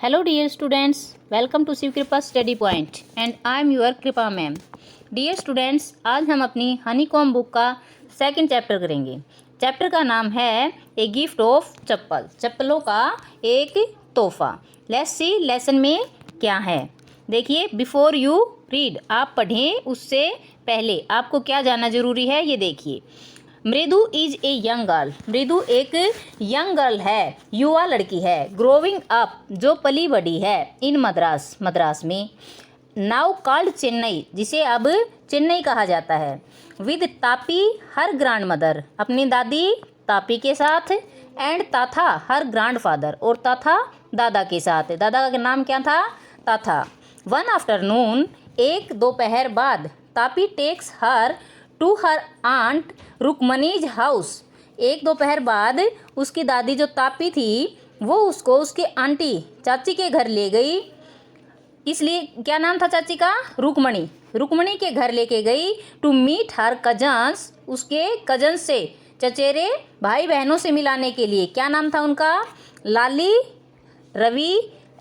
Hello dear students, welcome to Shiv कृपा study point and I am your कृपा ma'am. Dear students, आज हम अपनी हनीकॉम बुक का सेकंड चैप्टर करेंगे। चैप्टर का नाम है ए गिफ्ट ऑफ चप्पल, चप्पलों का एक तोहफा। लेट्स सी लेसन में क्या है। देखिए, बिफोर यू रीड, आप पढ़ें उससे पहले आपको क्या जानना जरूरी है ये देखिए। मृदु इज ए यंग गर्ल, मृदु एक यंग गर्ल है, युवा लड़की है। ग्रोविंग अप, जो पली बड़ी है। इन मद्रास, मद्रास में। नाउ कॉल्ड चेन्नई, जिसे अब चेन्नई कहा जाता है। With Tapi her grand mother, अपनी दादी तापी के साथ। And Tatha her grand father, और ताथा दादा के साथ। दादा का नाम क्या था? ताथा। वन आफ्टरनून, एक दोपहर बाद, Tapi takes her to her aunt Rukmini's house, एक दोपहर बाद उसकी दादी जो तापी थी वो उसको उसके आंटी चाची के घर ले गई। इसलिए क्या नाम था चाची का? रुकमणी। रुकमणी के घर लेके गई। टू मीट हर कजन्स, उसके कजन से, चचेरे भाई बहनों से मिलाने के लिए। क्या नाम था उनका? लाली, रवि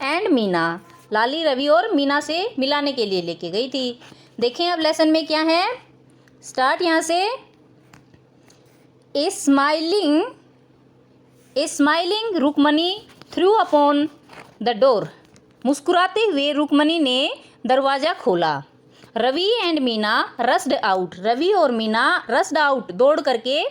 एंड मीना। लाली, रवि और मीना से मिलाने के लिए लेके गई थी। देखें अब लेसन में क्या है। स्टार्ट यहाँ से। A smiling Rukmini threw upon the door, मुस्कुराते हुए रुकमनी ने दरवाज़ा खोला। Ravi and Meena rushed out, Ravi और मीना रस्ड आउट, दौड़ करके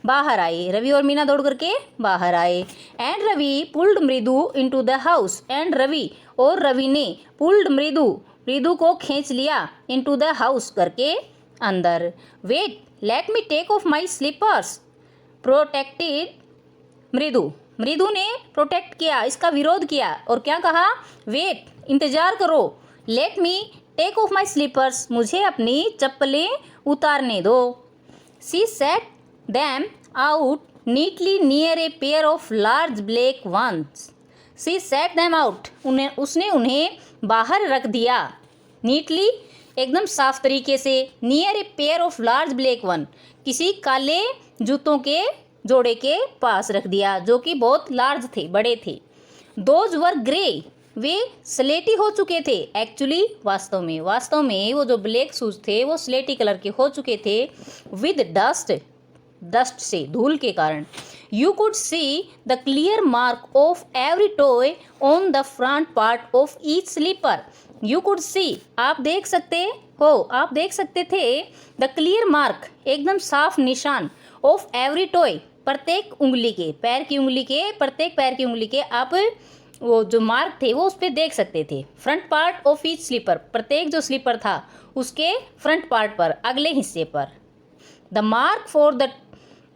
बाहर आए। रवि और मीना दौड़ करके बाहर आए। And Ravi pulled Mridu into the house, and Ravi और रवि ने पुल्ड मृदु, मृदु को खींच लिया। इनटू द हाउस, करके अंदर। Wait let me take off my slippers, protected Mridu, Mridu ने प्रोटेक्ट किया, इसका विरोध किया और क्या कहा? वेट, इंतजार करो। Let me take off my slippers, मुझे अपनी चप्पलें उतारने दो। She set them out neatly near a pair of large black ones, she set them out, उसने उन्हें बाहर रख दिया। नीटली, एकदम साफ तरीके से। Near a pair of large black one, किसी काले जूतों के जोड़े के पास रख दिया जो कि बहुत लार्ज थे, बड़े थे। दोज वर ग्रे, वे स्लेटी हो चुके थे। एक्चुअली, वास्तव में वो जो ब्लैक शूज थे वो स्लेटी कलर के हो चुके थे। विद डस्ट, डस्ट से, धूल के कारण। You could see the clear mark of every toy on the front part of each slipper. You could see, आप देख सकते हो, आप देख सकते थे। द क्लियर मार्क, एकदम साफ निशान। ऑफ एवरी टॉय, प्रत्येक उंगली के, पैर की उंगली के, प्रत्येक पैर की उंगली के आप वो जो मार्क थे वो उस पर देख सकते थे। Front part of each slipper, प्रत्येक जो स्लीपर था उसके फ्रंट पार्ट पर, अगले हिस्से पर। The mark for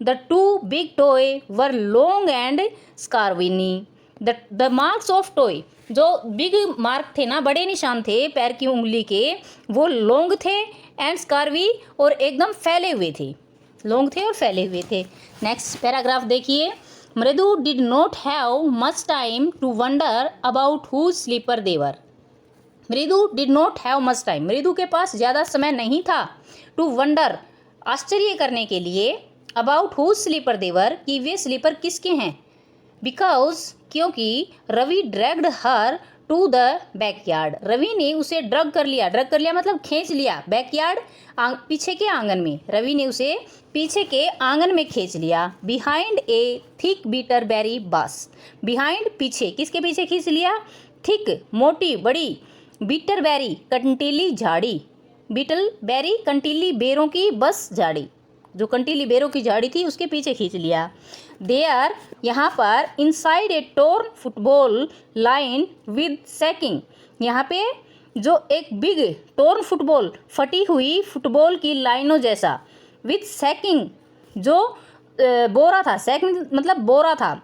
the two big toy were long and scrawny, the marks of toy, जो बिग मार्क थे ना, बड़े निशान थे पैर की उंगली के, वो लॉन्ग थे एंड स्कारवी, और एकदम फैले हुए थे, लॉन्ग थे और फैले हुए थे। नेक्स्ट पैराग्राफ देखिए। Mridu did not have much time to wonder about whose slipper they were, Mridu did not have much time, Mridu के पास ज़्यादा समय नहीं था। टू वंडर, आश्चर्य करने के लिए। अबाउट हुज स्लीपर देवर, कि वे स्लीपर किसके हैं। बिकॉज, क्योंकि Ravi dragged her to the backyard, Ravi ने उसे ड्रग कर लिया मतलब खींच लिया। बैकयार्ड, पीछे के आंगन में, रवि ने उसे पीछे के आंगन में खींच लिया। Behind a thick bitter berry bush, behind, पीछे, किसके पीछे खींच लिया? थिक, मोटी, बड़ी, बीटर बेरी, कंटीली झाड़ी, बीटल बेरी, कंटीली बेरों की बस झाड़ी, जो कंटीली बेरों की झाड़ी थी उसके पीछे खींच लिया। देयर, यहाँ पर, inside a torn football line with sacking, यहाँ पे जो एक बिग टोर्न फुटबॉल, फटी हुई फुटबॉल की लाइनों जैसा। विद सैकिंग, जो बोरा था, सैकिंग मतलब बोरा था।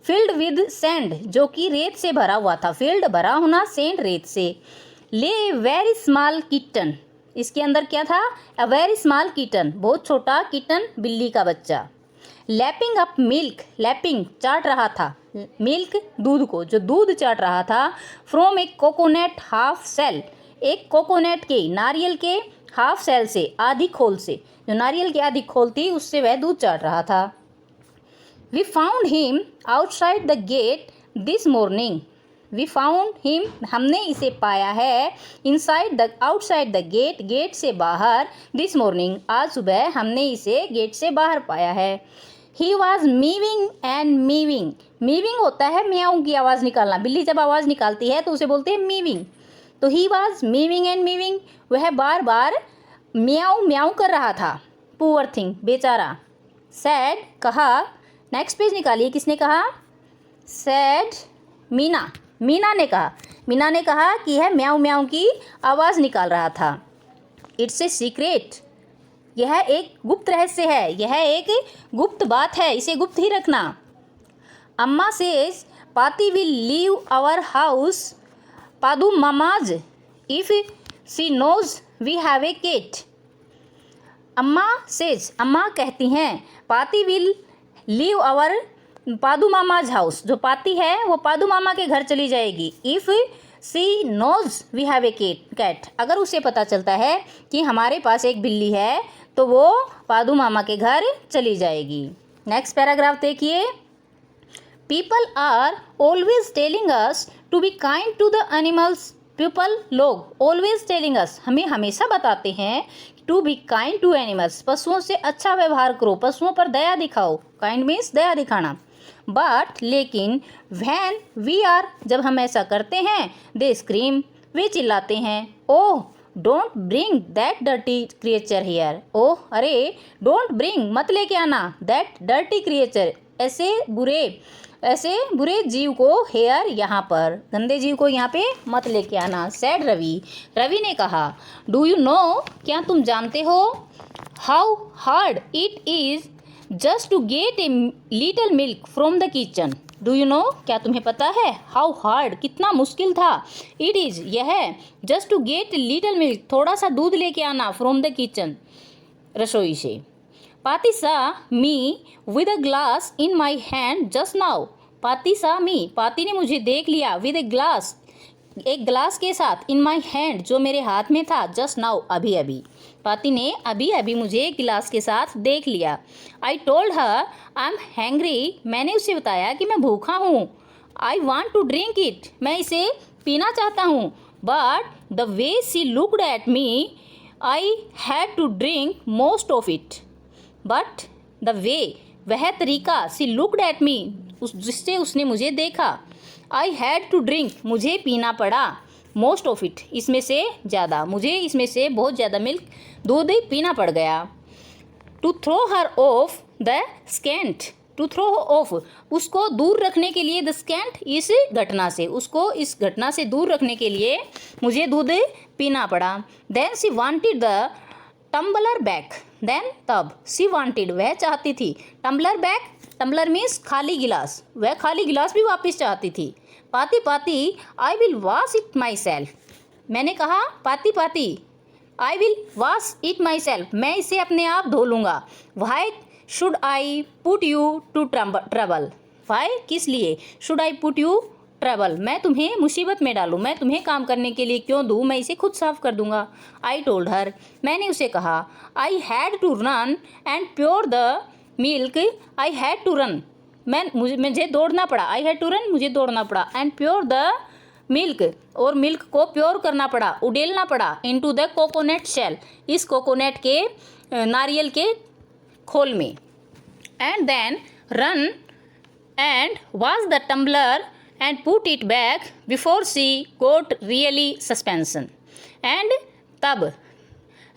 फील्ड विद सैंड, जो कि रेत से भरा हुआ था। फील्ड, भरा होना, सैंड, रेत से। ले वेरी स्मॉल किटन, इसके अंदर क्या था? अ वेरी स्मॉल किटन, बहुत छोटा किटन, बिल्ली का बच्चा। लैपिंग अप मिल्क, लैपिंग, चाट रहा था, मिल्क, दूध को, जो दूध चाट रहा था। From a coconut half shell, एक कोकोनट के, नारियल के हाफ सेल से, आधी खोल से, जो नारियल की आधी खोल थी उससे वह दूध चाट रहा था। We found him outside the gate this morning, we found him, हमने इसे पाया है, inside the outside the gate, gate से बाहर, दिस मॉर्निंग, आज सुबह हमने इसे गेट से बाहर पाया है। ही वॉज मीविंग एंड मीविंग, मीविंग होता है म्याऊं की आवाज़ निकालना, बिल्ली जब आवाज़ निकालती है तो उसे बोलते हैं मीविंग। तो ही वॉज मीविंग एंड मीविंग, वह बार बार म्याऊं म्याऊं कर रहा था। पुअर थिंग, बेचारा। सैड, कहा, नेक्स्ट पेज निकालिए, किसने कहा? सैड मीना, मीना ने कहा, मीना ने कहा कि यह म्याऊं म्याऊं की आवाज़ निकाल रहा था। इट्स ए सीक्रेट, यह एक गुप्त रहस्य है, यह एक गुप्त बात है, इसे गुप्त ही रखना। Amma says Paati will leave our house Padu Mama's if she knows we have a cat. Amma says, Amma कहती हैं, Paati will leave our Padu Mama's house, जो पाती है वो पादू मामा के घर चली जाएगी। If she knows we have a cat, अगर उसे पता चलता है कि हमारे पास एक बिल्ली है तो वो पादू मामा के घर चली जाएगी। नेक्स्ट पैराग्राफ देखिए। People are always telling us to be kind to the animals, people, लोग, ऑलवेज टेलिंग अस, हमें हमेशा बताते हैं to be kind to animals, पशुओं से अच्छा व्यवहार करो, पशुओं पर दया दिखाओ, काइंड मीन्स दया दिखाना। बट लेकिन व्हेन वी आर, जब हम ऐसा करते हैं, दे स्क्रीम, वे चिल्लाते हैं, oh don't bring that dirty creature here, oh अरे, डोंट ब्रिंग मत लेके आना, दैट डर्टी क्रिएचर, ऐसे बुरे जीव को, हेयर यहाँ पर, गंदे जीव को यहाँ पे मत लेके आना। सैड रवि, रवि ने कहा, डू यू नो, क्या तुम जानते हो, how hard it is just to get a little milk from the kitchen, do you know, क्या तुम्हें पता है, हाउ हार्ड, कितना मुश्किल था, इट इज़, यह, just to get a little milk, थोड़ा सा दूध लेके आना, फ्रॉम द किचन, रसोई से। पाती सा me with a glass in my hand just now, पाती सा मी, पाती ने मुझे देख लिया, विद ए ग्लास, एक ग्लास के साथ, इन माई हैंड, जो मेरे हाथ में था, जस्ट नाउ, अभी अभी, पाती ने अभी अभी मुझे गिलास के साथ देख लिया। I told her I am hungry, मैंने उसे बताया कि मैं भूखा हूँ। I want to drink it, मैं इसे पीना चाहता हूँ। But the way she looked at me I had to drink most of it, but the way, वह तरीका, सी लुकड एट मी, जिससे उसने मुझे देखा, आई हैड टू ड्रिंक, मुझे पीना पड़ा, मोस्ट ऑफ इट, इसमें से ज़्यादा, मुझे इसमें से बहुत ज़्यादा मिल्क, दूध पीना पड़ गया। To throw her off the scent, to throw off, उसको दूर रखने के लिए, द स्कैंट, इस घटना से, उसको इस घटना से दूर रखने के लिए मुझे दूध पीना पड़ा। Then she wanted the tumbler back, then तब, सी वांटेड, वह चाहती थी, टम्बलर बैक, टम्बलर मीन्स खाली गिलास, वह खाली गिलास भी वापस चाहती थी। Paati Paati I will wash it myself, मैंने कहा, Paati Paati I will wash it myself, मैं इसे अपने आप धो लूँगा। Why should I put you to trouble, why, किस लिए, should I put you trouble, मैं तुम्हें मुसीबत में डालूँ, मैं तुम्हें काम करने के लिए क्यों दूँ, मैं इसे खुद साफ कर दूँगा। आई टोल्ड हर, मैंने उसे कहा, I had to run and pour the milk, I had to run, मुझे दौड़ना पड़ा, आई हैड टू रन, मुझे दौड़ना पड़ा, एंड प्योर द मिल्क, और मिल्क को प्योर करना पड़ा, उडेलना पड़ा, इनटू द कोकोनट शेल, इस कोकोनट के, नारियल के खोल में, and then run and wash the tumbler and put it back before she got really suspension, and तब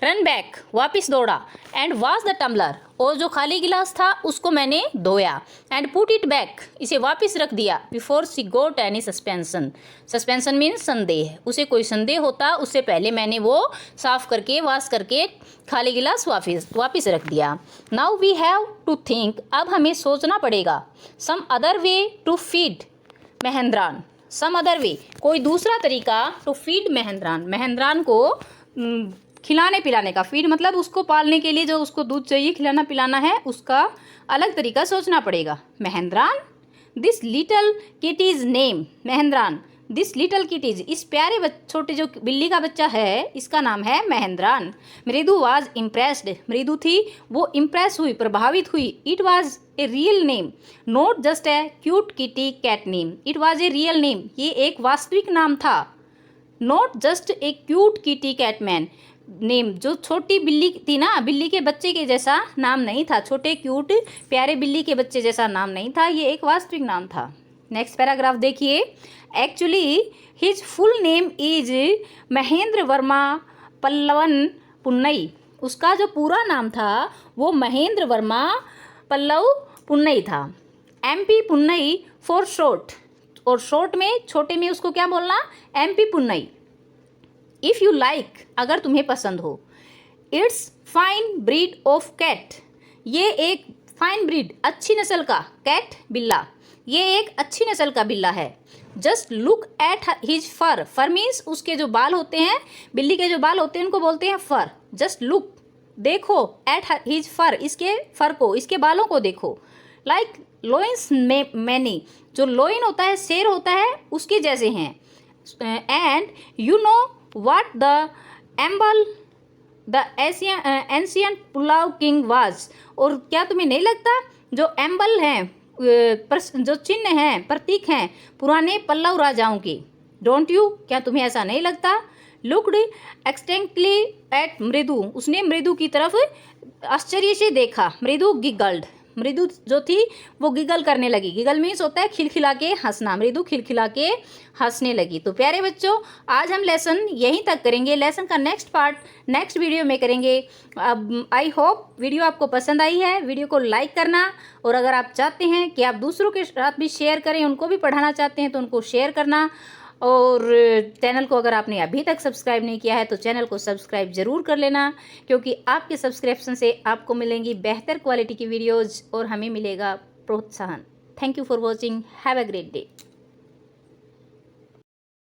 रन बैक, वापस दौड़ा, एंड वॉश द टम्बलर, और जो खाली गिलास था उसको मैंने धोया, एंड पुट इट बैक, इसे वापस रख दिया, before she goat any suspension, suspension means संदेह, उसे कोई संदेह होता उससे पहले मैंने वो साफ करके, वॉश करके खाली गिलास वापस रख दिया। Now we have to think, अब हमें सोचना पड़ेगा, some other way to feed Mahendran, some other way, कोई दूसरा तरीका, टू फीड महेंद्रान, महेंद्रान को खिलाने पिलाने का, फीड मतलब उसको पालने के लिए जो उसको दूध चाहिए, खिलाना पिलाना है, उसका अलग तरीका सोचना पड़ेगा। Mahendran, this little kit is name, Mahendran, this little kitties, इस प्यारे छोटे जो बिल्ली का बच्चा है इसका नाम है महेंद्रान। मृदु वाज इम्प्रेस्ड, मृदु थी वो इम्प्रेस हुई, प्रभावित हुई। It was a real name, not just a cute kitty cat name. It was a real name, ये एक वास्तविक नाम था। Not just a cute kitty cat man name, जो छोटी बिल्ली थी ना, बिल्ली के बच्चे के जैसा नाम नहीं था, छोटे क्यूट प्यारे बिल्ली के बच्चे जैसा नाम नहीं था, ये एक वास्तविक नाम था। नेक्स्ट पैराग्राफ देखिए। Actually his full name is Mahendra Varma Pallavan Punnai, उसका जो पूरा नाम था वो महेंद्र वर्मा पल्लव पुन्नई था। MP पुन्नई फॉर शॉर्ट, और शॉर्ट में छोटे में उसको क्या बोलना, MP Punnai. If you like, अगर तुम्हें पसंद हो। It's fine breed of cat, ये एक फाइन ब्रीड अच्छी नस्ल का, कैट बिल्ला, ये एक अच्छी नस्ल का बिल्ला है। Just look at his fur, fur means उसके जो बाल होते हैं, बिल्ली के जो बाल होते हैं उनको बोलते हैं फर। जस्ट लुक, देखो, एट हिज फर, इसके फर को, इसके बालों को देखो। लाइक लोइन्स मैनी, जो लोइन होता है, शेर होता है, उसके जैसे हैं। And you know what the एम्बल the ancient pulao king was, और क्या तुम्हें नहीं लगता जो एम्बल हैं, जो चिन्ह हैं, प्रतीक हैं पुराने पल्लव राजाओं के। डोंट यू, क्या तुम्हें ऐसा नहीं लगता। लुक्ड एक्सटेंटली एट मृदु, उसने मृदु की तरफ आश्चर्य से देखा। मृदु गिगल्ड, मृदु जो थी वो गिगल करने लगी। गिगल मीन्स होता है खिलखिला के हंसना, मृदु खिलखिला के हंसने लगी। तो प्यारे बच्चों, आज हम लेसन यहीं तक करेंगे। लेसन का नेक्स्ट पार्ट नेक्स्ट वीडियो में करेंगे। अब आई होप वीडियो आपको पसंद आई है। वीडियो को लाइक करना, और अगर आप चाहते हैं कि आप दूसरों के साथ भी शेयर करें, उनको भी पढ़ाना चाहते हैं तो उनको शेयर करना। और चैनल को अगर आपने अभी तक सब्सक्राइब नहीं किया है तो चैनल को सब्सक्राइब ज़रूर कर लेना, क्योंकि आपके सब्सक्रिप्शन से आपको मिलेंगी बेहतर क्वालिटी की वीडियोज़ और हमें मिलेगा प्रोत्साहन। Thank you for watching, have a great day.